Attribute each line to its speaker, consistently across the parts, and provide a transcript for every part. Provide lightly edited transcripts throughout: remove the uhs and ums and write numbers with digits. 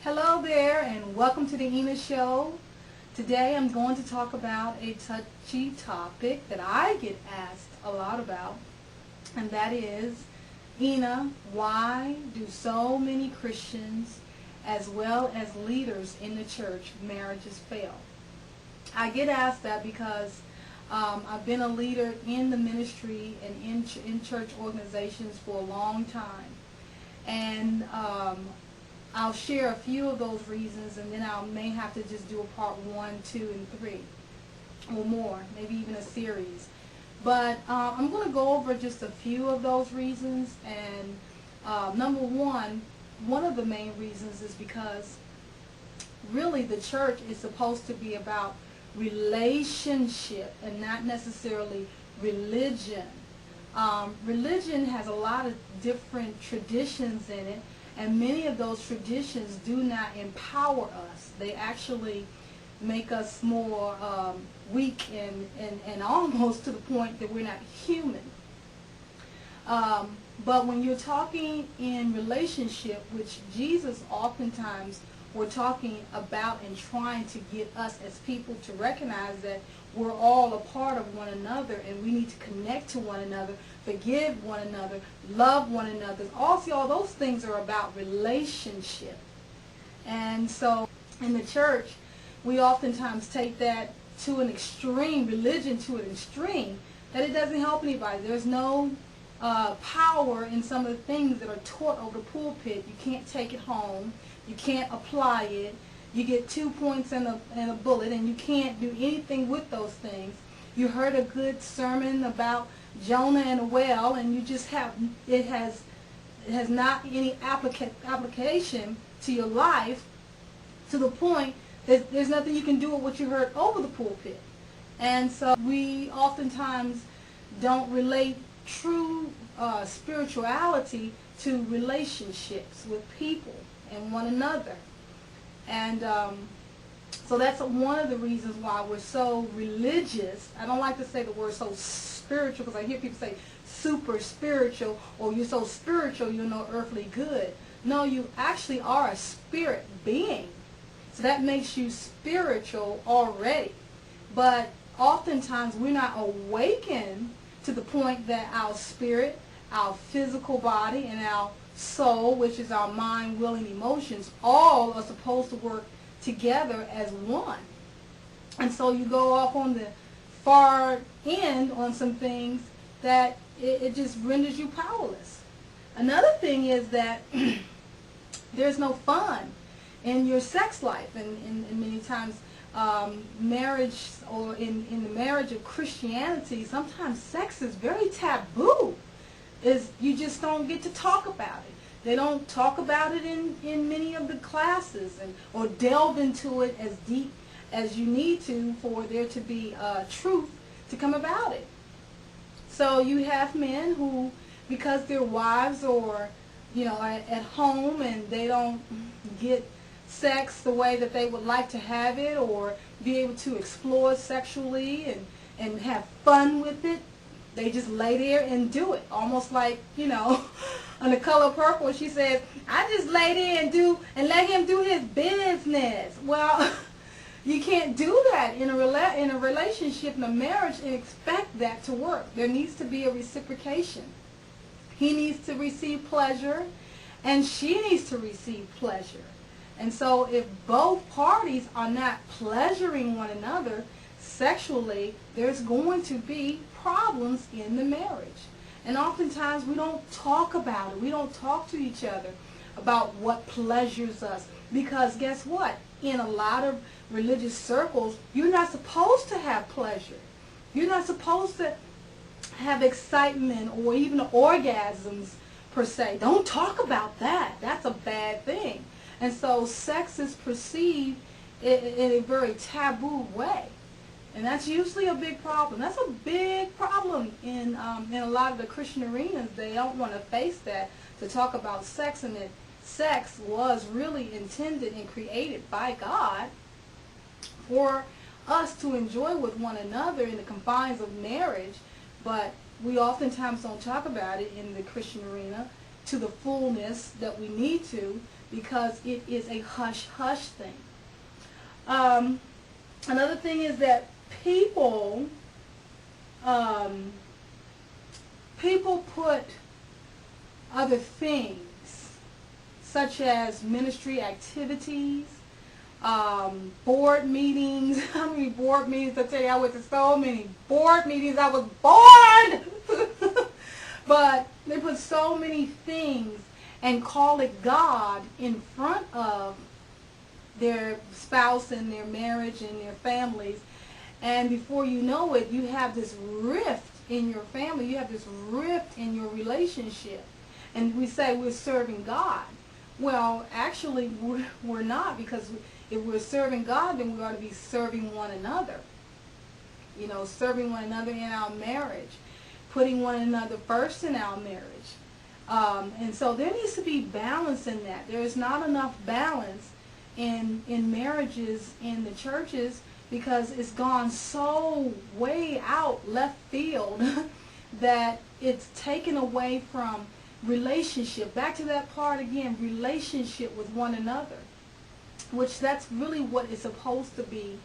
Speaker 1: Hello there and welcome to the Ina Show. Today I'm going to talk about a touchy topic that I get asked a lot about, and that is, Ina, why do so many Christians as well as leaders in the church marriages fail? I get asked that because I've been a leader in the ministry and in church organizations for a long time. And I'll share a few of those reasons, and then I may have to just do a part 1, 2, and 3, or more, maybe even a series. But I'm going to go over just a few of those reasons. And number one of the main reasons is because really the church is supposed to be about relationship and not necessarily religion. Religion has a lot of different traditions in it, and many of those traditions do not empower us. They actually make us more weak and almost to the point that we're not human. But when you're talking in relationship, which Jesus oftentimes were talking about and trying to get us as people to recognize that we're all a part of one another and we need to connect to one another, forgive one another, love one another. Also, all those things are about relationship. And so in the church, we oftentimes take that to an extreme, religion to an extreme, that it doesn't help anybody. There's no power in some of the things that are taught over the pulpit. You can't take it home. You can't apply it. You get 2 points and a bullet, and you can't do anything with those things. You heard a good sermon about Jonah and a well, and you just have, it has not any application to your life, to the point that there's nothing you can do with what you heard over the pulpit. And so we oftentimes don't relate true spirituality to relationships with people and one another. And so that's one of the reasons why we're so religious. I don't like to say the word so spiritual, because I hear people say super spiritual, or you're so spiritual you're no earthly good. No, you actually are a spirit being. So that makes you spiritual already. But oftentimes we're not awakened to the point that our spirit, our physical body, and our soul, which is our mind, will, and emotions, all are supposed to work together as one. And so you go off on the far end on some things that it just renders you powerless. Another thing is that there's no fun in your sex life, and many times marriage, or in the marriage of Christianity, sometimes sex is very taboo. You just don't get to talk about it. They don't talk about it in many of the classes, or delve into it as deep as you need to for there to be truth to come about it. So you have men who, because their wives are at home and they don't get sex the way that they would like to have it, or be able to explore sexually and have fun with it, they just lay there and do it. Almost like, on The Color Purple, she says, I just lay there and let him do his business. Well, you can't do that in a relationship, in a marriage, and expect that to work. There needs to be a reciprocation. He needs to receive pleasure, and she needs to receive pleasure. And so if both parties are not pleasuring one another sexually, there's going to be problems in the marriage. And oftentimes we don't talk about it. We don't talk to each other about what pleasures us. Because guess what? In a lot of religious circles, you're not supposed to have pleasure. You're not supposed to have excitement or even orgasms per se. Don't talk about that. That's a bad thing. And so sex is perceived in a very taboo way. And that's usually a big problem. That's a big problem in a lot of the Christian arenas. They don't want to face that, to talk about sex, and that sex was really intended and created by God for us to enjoy with one another in the confines of marriage. But we oftentimes don't talk about it in the Christian arena. to the fullness that we need to, because it is a hush-hush thing. Another thing is that people put other things, such as ministry activities, board meetings. How many board meetings? I tell you, I went to so many board meetings. I was bored. But they put so many things and call it God in front of their spouse and their marriage and their families. And before you know it, you have this rift in your family. You have this rift in your relationship. And we say we're serving God. Well, actually, we're not, because if we're serving God, then we ought to be serving one another. You know, serving one another in our marriage, putting one another first in our marriage. And so there needs to be balance in that. There is not enough balance in marriages in the churches, because it's gone so way out left field that it's taken away from relationship. Back to that part again, relationship with one another, which that's really what it's supposed to be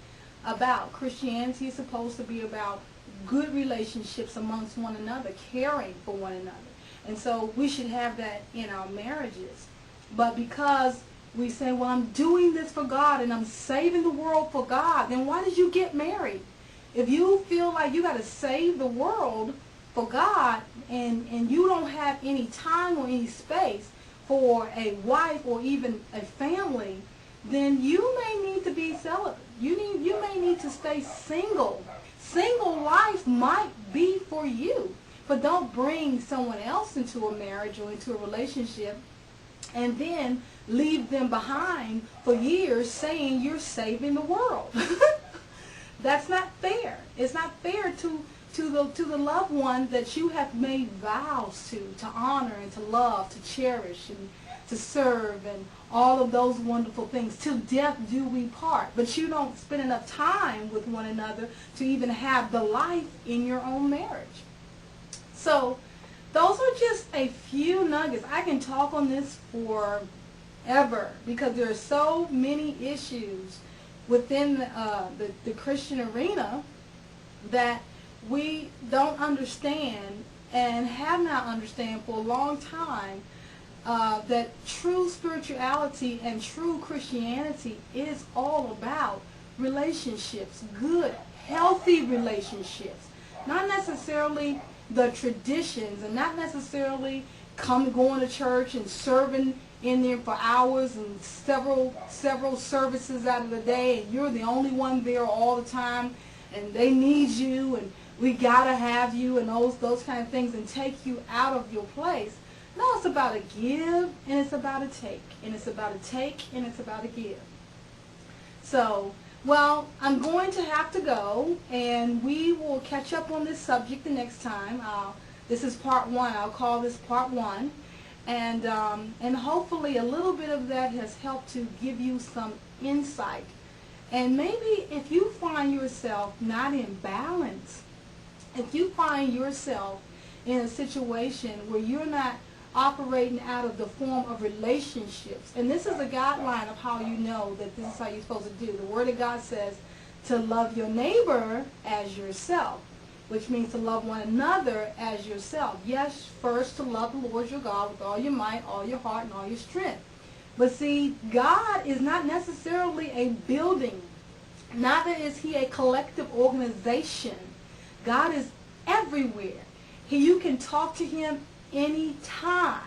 Speaker 1: about. Christianity is supposed to be about good relationships amongst one another, caring for one another. And so we should have that in our marriages. But because we say, well, I'm doing this for God and I'm saving the world for God, then why did you get married? If you feel like you got to save the world for God, and you don't have any time or any space for a wife or even a family, then you may need to be celibate. You may need to stay single. Single life might be for you, but don't bring someone else into a marriage or into a relationship and then leave them behind for years saying you're saving the world. That's not fair. It's not fair to the loved one that you have made vows to honor and to love, to cherish and to serve, and all of those wonderful things. Till death do we part. But you don't spend enough time with one another to even have the life in your own marriage. So those are just a few nuggets. I can talk on this forever, because there are so many issues within the Christian arena that we don't understand and have not understand for a long time, that true spirituality and true Christianity is all about relationships, good, healthy relationships, not necessarily the traditions, and not necessarily going to church and serving in there for hours and several services out of the day, and you're the only one there all the time, and they need you, and we gotta have you, and those kind of things, and take you out of your place. No, it's about a give, and it's about a take, and it's about a take, and it's about a give. So, well, I'm going to have to go, and we will catch up on this subject the next time. This is part 1. I'll call this part 1. And hopefully a little bit of that has helped to give you some insight. And maybe if you find yourself not in balance, if you find yourself in a situation where you're not operating out of the form of relationships, and this is a guideline of how you know that this is how you're supposed to do. The Word of God says to love your neighbor as yourself, which means to love one another as yourself. Yes, first to love the Lord your God with all your might, all your heart, and all your strength. But see, God is not necessarily a building. Neither is He a collective organization. God is everywhere. You can talk to Him anytime.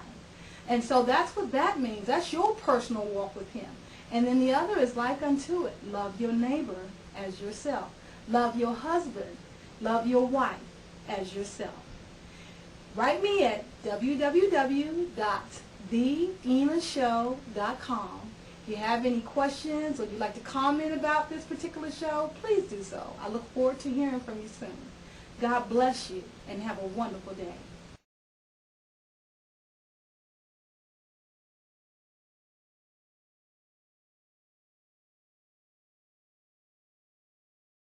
Speaker 1: And so that's what that means. That's your personal walk with Him. And then the other is like unto it. Love your neighbor as yourself. Love your husband. Love your wife as yourself. Write me at www.theenashow.com. If you have any questions or you'd like to comment about this particular show, please do so. I look forward to hearing from you soon. God bless you and have a wonderful day.